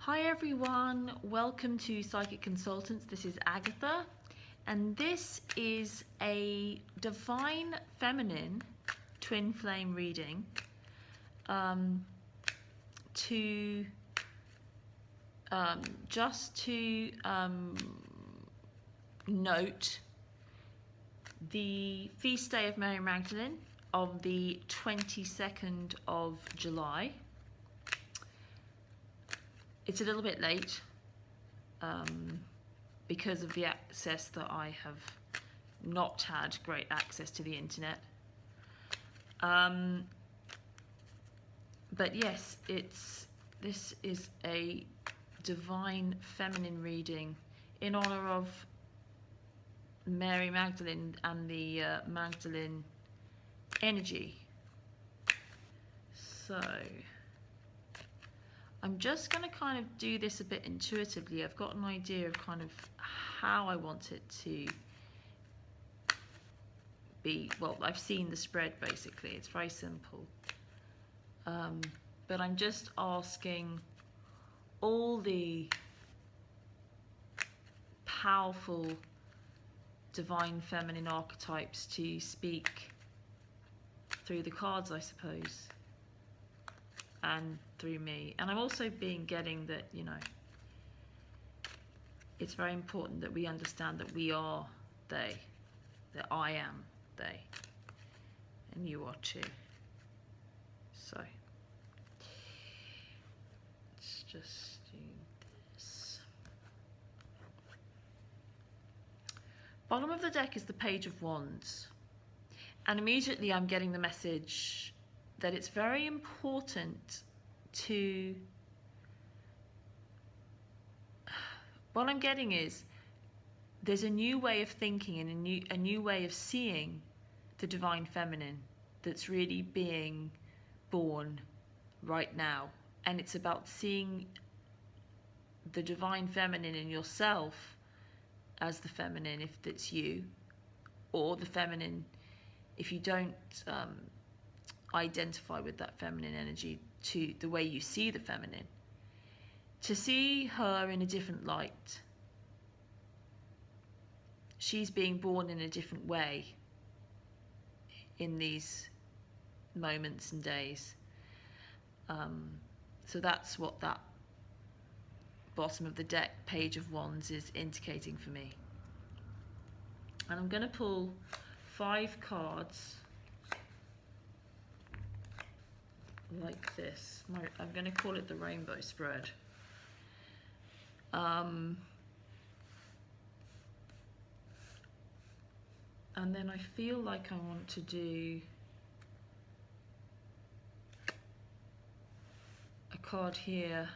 Hi everyone, welcome to Psychic Consultants. This is Agatha, and this is a Divine Feminine Twin Flame reading just to note the feast day of Mary Magdalene of the 22nd of July. It's a little bit late because of the access that I have not had great access to the internet. But yes, this is a Divine Feminine reading in honor of Mary Magdalene and the Magdalene energy. So I'm just going to kind of do this a bit intuitively. I've got an idea of kind of how I want it to be. Well, I've seen the spread basically. It's very simple. But I'm just asking all the powerful Divine Feminine archetypes to speak through the cards, I suppose, and through me. And I'm also getting that, you know, it's very important that we understand that we are they, that I am they, and you are too. So let's just do this. Bottom of the deck is the Page of Wands, and immediately I'm getting the message that it's very important to, what I'm getting is there's a new way of thinking and a new way of seeing the Divine Feminine that's really being born right now. And it's about seeing the Divine Feminine in yourself as the feminine if it's you, or the feminine if you don't identify with that feminine energy, to the way you see the feminine, to see her in a different light. She's being born in a different way in these moments and days. So that's what that bottom of the deck Page of Wands is indicating for me. And I'm going to pull 5 cards like this. I'm going to call it the rainbow spread. And then I feel like I want to do a card here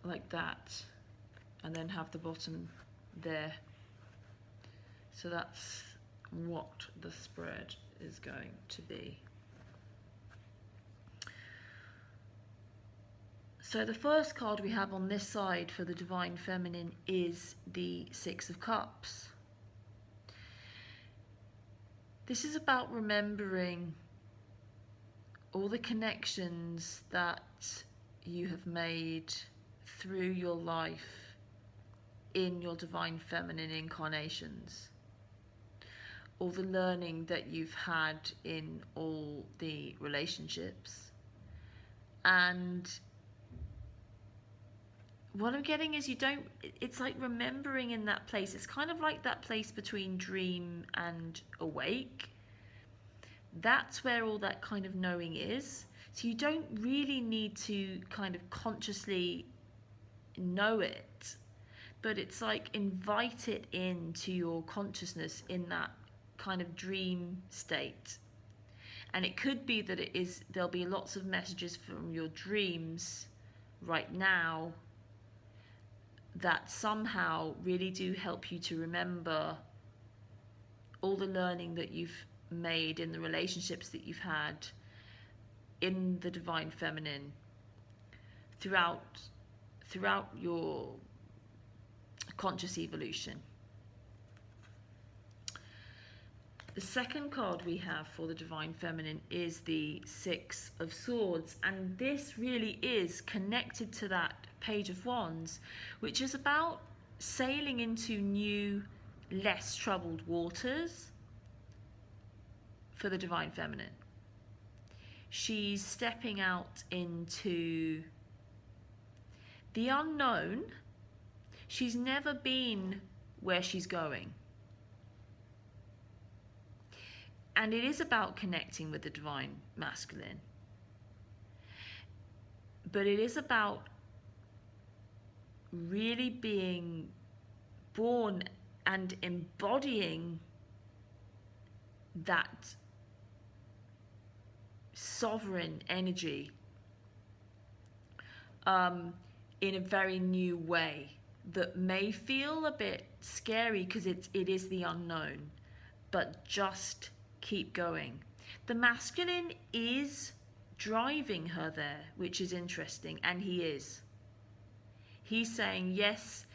like that, and then have the bottom there. So that's what the spread is going to be. So the first card we have on this side for the Divine Feminine is the Six of Cups. This is about remembering all the connections that you have made through your life in your Divine Feminine incarnations. All the learning that you've had in all the relationships. And what I'm getting is it's like remembering in that place. It's kind of like that place between dream and awake. That's where all that kind of knowing is. So you don't really need to kind of consciously know it, but it's like invite it into your consciousness in that kind of dream state. And it could be that there'll be lots of messages from your dreams right now that somehow really do help you to remember all the learning that you've made in the relationships that you've had in the Divine Feminine throughout your conscious evolution. The second card we have for the Divine Feminine is the Six of Swords, and this really is connected to that Page of Wands, which is about sailing into new, less troubled waters for the Divine Feminine. She's stepping out into the unknown. She's never been where she's going. And it is about connecting with the Divine Masculine. But it is about really being born and embodying that sovereign energy in a very new way that may feel a bit scary because it is the unknown, but just keep going. The masculine is driving her there, which is interesting, and he is. He's saying, yes,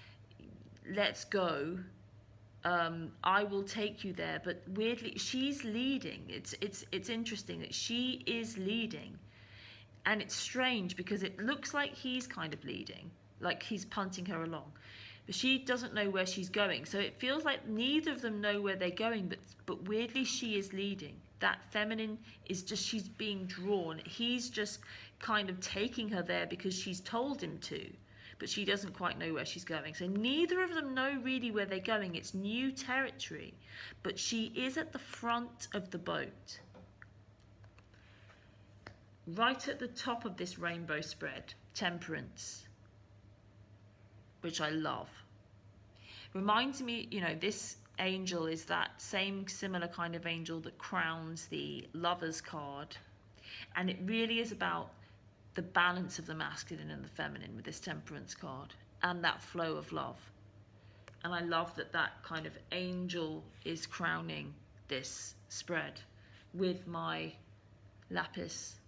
let's go. I will take you there, but weirdly, she's leading. It's interesting that she is leading, and it's strange because it looks like he's kind of leading, like he's punting her along, but she doesn't know where she's going. So it feels like neither of them know where they're going, but weirdly she is leading. That feminine is just, she's being drawn. He's just kind of taking her there because she's told him to, but she doesn't quite know where she's going. So neither of them know really where they're going. It's new territory, but she is at the front of the boat. Right at the top of this rainbow spread, Temperance, which I love. Reminds me, you know, this angel is that same similar kind of angel that crowns the Lovers card. And it really is about the balance of the masculine and the feminine with this Temperance card and that flow of love. And I love that that kind of angel is crowning this spread with my lapis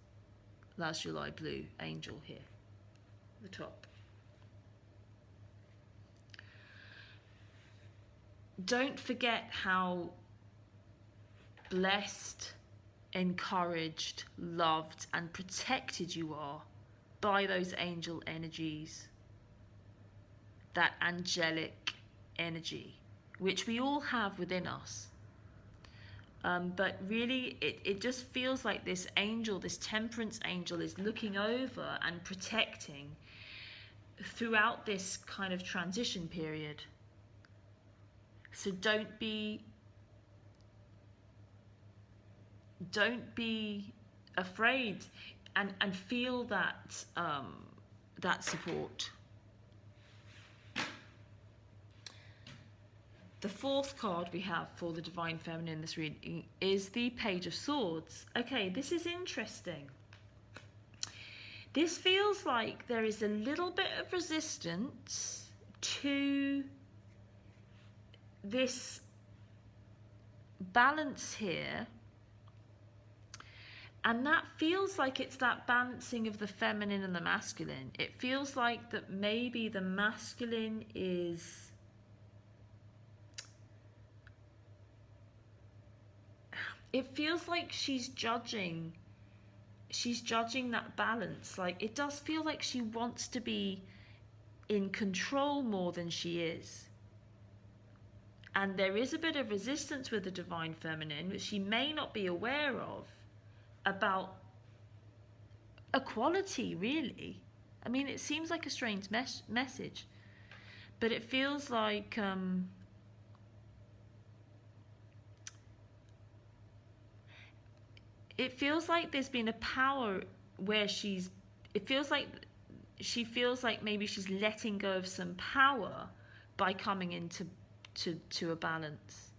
lazuli blue angel here at the top. Don't forget how blessed, encouraged, loved, and protected you are by those angel energies, that angelic energy, which we all have within us. But really, it just feels like this angel, this Temperance angel, is looking over and protecting throughout this kind of transition period. So don't be afraid, and feel that that support. The fourth card we have for the Divine Feminine in this reading is the Page of Swords. Okay, this is interesting. This feels like there is a little bit of resistance to this balance here, and that feels like it's that balancing of the feminine and the masculine. It feels like that maybe the masculine is feels like she's judging that balance. Like, it does feel like she wants to be in control more than she is. And there is a bit of resistance with the Divine Feminine, which she may not be aware of, about equality, really. I mean, it seems like a strange message, but it feels like there's been a power where she feels like maybe she's letting go of some power by coming into a balance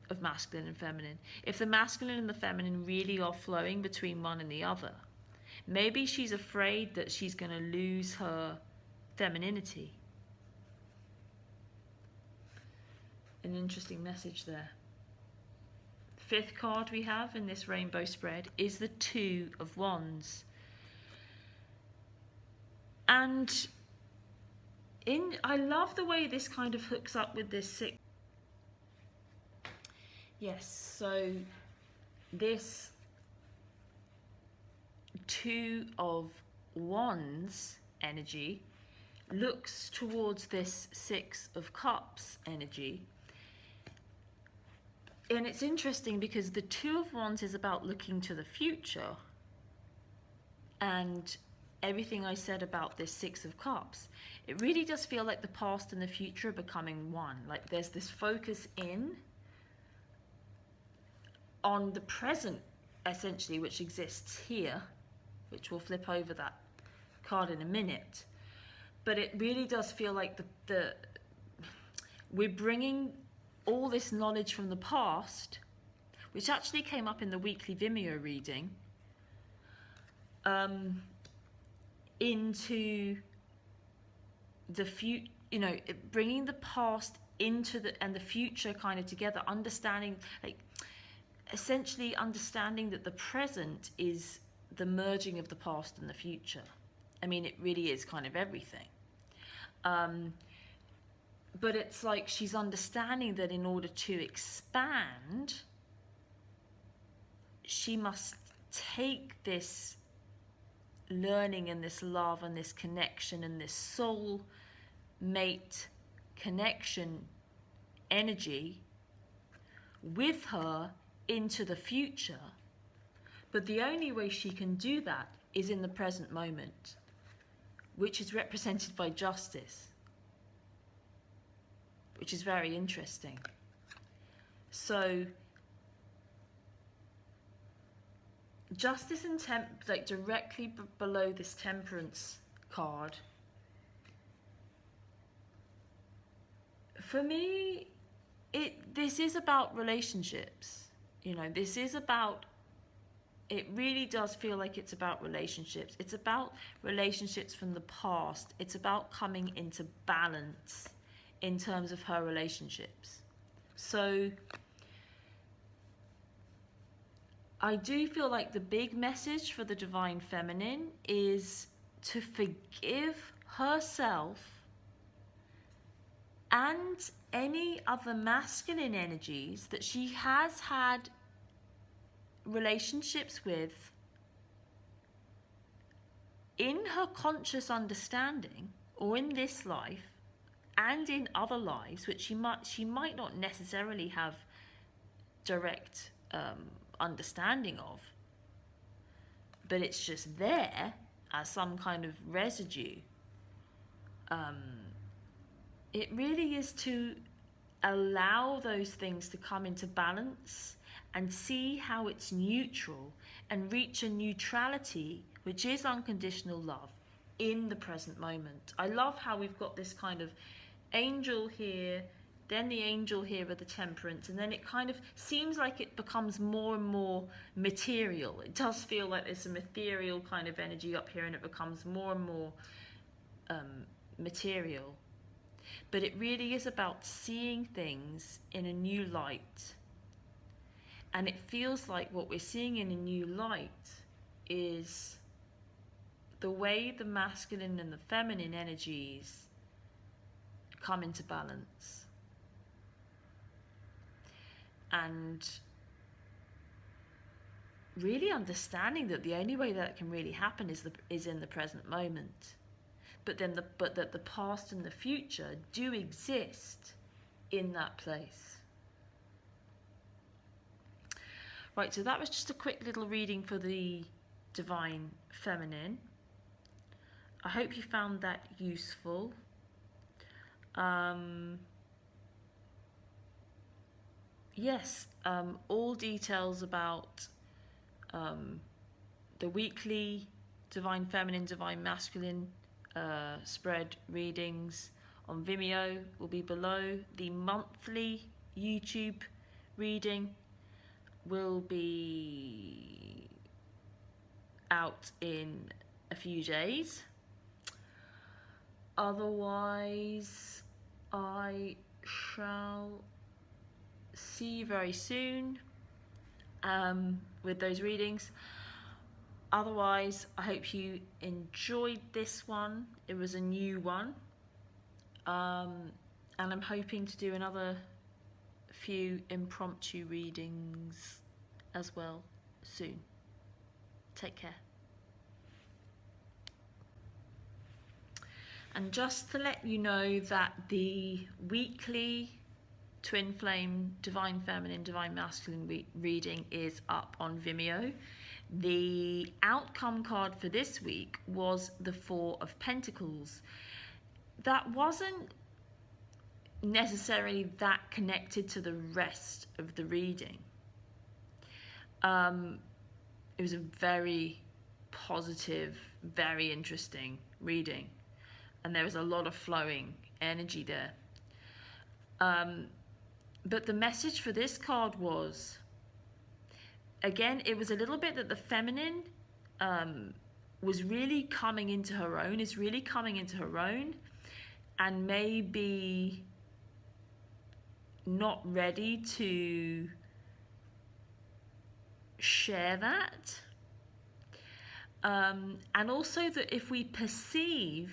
of masculine and feminine. If the masculine and the feminine really are flowing between one and the other, maybe she's afraid that she's going to lose her femininity. An interesting message there. Fifth card we have in this rainbow spread is the Two of Wands. And I love the way this kind of hooks up with this six. Yes, so this Two of Wands energy looks towards this Six of Cups energy. And it's interesting because the Two of Wands is about looking to the future. And everything I said about this Six of Cups, it really does feel like the past and the future are becoming one. Like there's this focus in on the present, essentially, which exists here, which we'll flip over that card in a minute. But it really does feel like we're bringing all this knowledge from the past, which actually came up in the weekly Vimeo reading, into the future, bringing the past into the future kind of together, understanding, like, essentially understanding that the present is the merging of the past and the future. I mean, it really is kind of everything. But it's like she's understanding that in order to expand, she must take this learning and this love and this connection and this soul mate connection energy with her into the future. But the only way she can do that is in the present moment, which is represented by justice, which is very interesting. So justice and like directly below this temperance card, for me, this is about relationships. This is about, it really does feel like it's about relationships. It's about relationships from the past. It's about coming into balance in terms of her relationships. So I do feel like the big message for the Divine Feminine is to forgive herself and any other masculine energies that she has had relationships with in her conscious understanding, or in this life and in other lives, which she might not necessarily have direct understanding of, but it's just there as some kind of residue. It really is to allow those things to come into balance and see how it's neutral and reach a neutrality, which is unconditional love, in the present moment. I love how we've got this kind of angel here, then the angel here with the temperance, and then it kind of seems like it becomes more and more material. It does feel like there's some ethereal kind of energy up here, and it becomes more and more material. But it really is about seeing things in a new light. And it feels like what we're seeing in a new light is the way the masculine and the feminine energies come into balance. And really understanding that the only way that can really happen is in the present moment. But that the past and the future do exist in that place. Right, so that was just a quick little reading for the Divine Feminine. I hope you found that useful. Yes, all details about the weekly Divine Feminine, Divine Masculine spread readings on Vimeo will be below. The monthly YouTube reading will be out in a few days. Otherwise, I shall see you very soon with those readings. Otherwise, I hope you enjoyed this one. It was a new one. And I'm hoping to do another a few impromptu readings as well soon. Take care. And just to let you know that the weekly Twin Flame Divine Feminine Divine Masculine reading is up on Vimeo. The outcome card for this week was the Four of Pentacles. That wasn't necessarily that connected to the rest of the reading. It was a very positive, very interesting reading, and there was a lot of flowing energy there. But the message for this card was, again, it was a little bit that the feminine was really coming into her own, is really coming into her own, and maybe not ready to share that. And also that if we perceive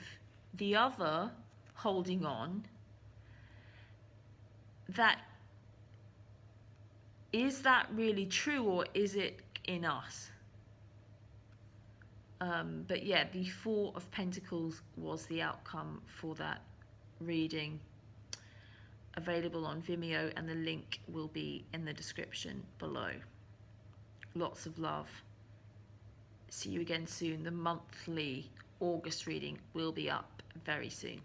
the other holding on, that is that really true, or is it in us? But yeah, the Four of Pentacles was the outcome for that reading. Available on Vimeo, and the link will be in the description below. Lots of love. See you again soon. The monthly August reading will be up very soon.